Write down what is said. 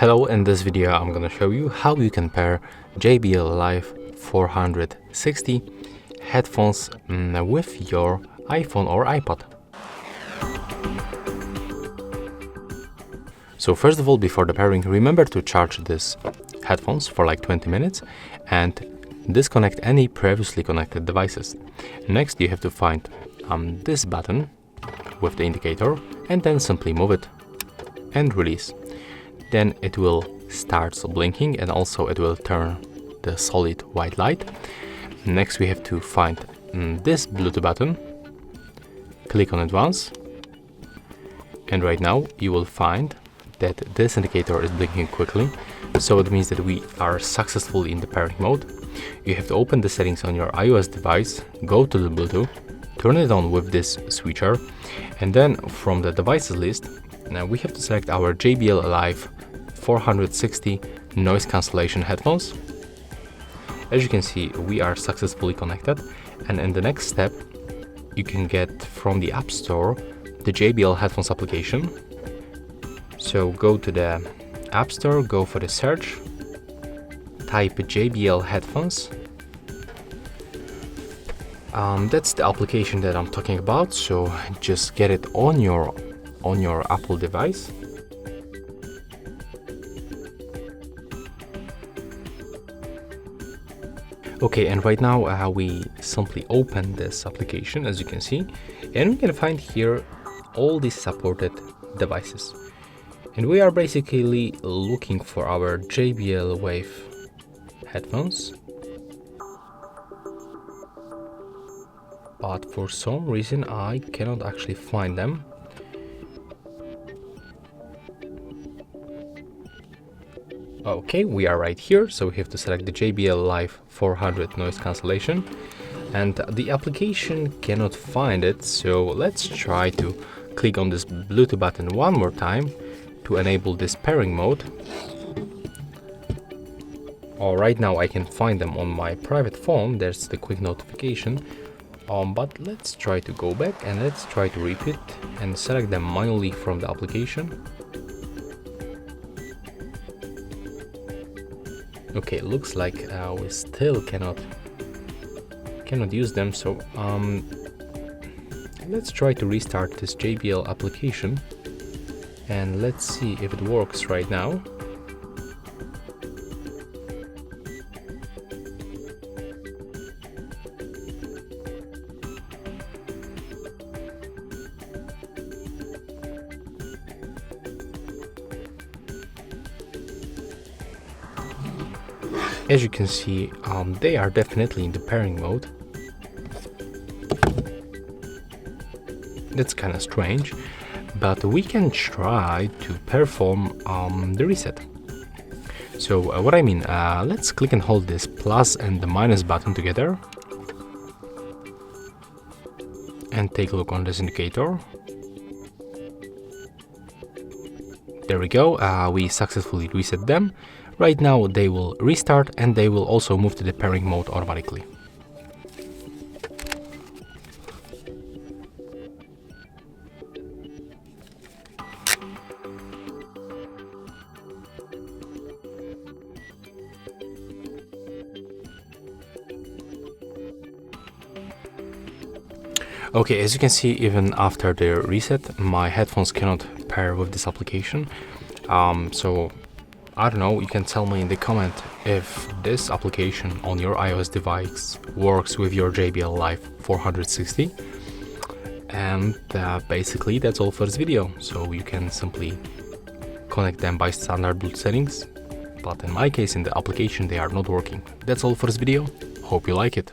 Hello, in this video I'm gonna show you how you can pair JBL Live 460 headphones with your iPhone or iPod. So first of all, before the pairing, remember to charge these headphones for like 20 minutes and disconnect any previously connected devices. Next, you have to find this button with the indicator and then simply move it and release. Then it will start blinking and also it will turn the solid white light. Next, we have to find this Bluetooth button, click on it once, and right now you will find that this indicator is blinking quickly, so it means that we are successfully in the pairing mode. You have to open the settings on your iOS device, go to the Bluetooth, turn it on with this switcher, and then from the devices list, now we have to select our JBL Live 460 noise cancellation headphones. As you can see, we are successfully connected, and in the next step, you can get from the App Store the JBL headphones application. So go to the App Store, go for the search, type JBL headphones. That's the application that I'm talking about, so just get it on your Apple device. Okay, and right now we simply open this application, as you can see, and we can find here all these supported devices. And we are basically looking for our JBL Wave headphones. But for some reason I cannot actually find them. Okay, we are right here, so we have to select the JBL Live 400 noise cancellation, and the application cannot find it, so let's try to click on this Bluetooth button one more time to enable this pairing mode. Right now I can find them on my private phone, there's the quick notification, but let's try to go back and let's try to repeat and select them manually from the application. Okay, looks like we still cannot use them, so let's try to restart this JBL application and let's see if it works right now. As you can see, they are definitely in the pairing mode. That's kind of strange, but we can try to perform the reset. So what I mean, let's click and hold this plus and the minus button together and take a look on this indicator. There we go, we successfully reset them. Right now they will restart and they will also move to the pairing mode automatically. Okay, as you can see, even after the reset, my headphones cannot pair with this application. So I don't know, you can tell me in the comment if this application on your iOS device works with your JBL Live 460. And basically that's all for this video. So you can simply connect them by standard Bluetooth settings, but in my case, in the application, they are not working. That's all for this video. Hope you like it.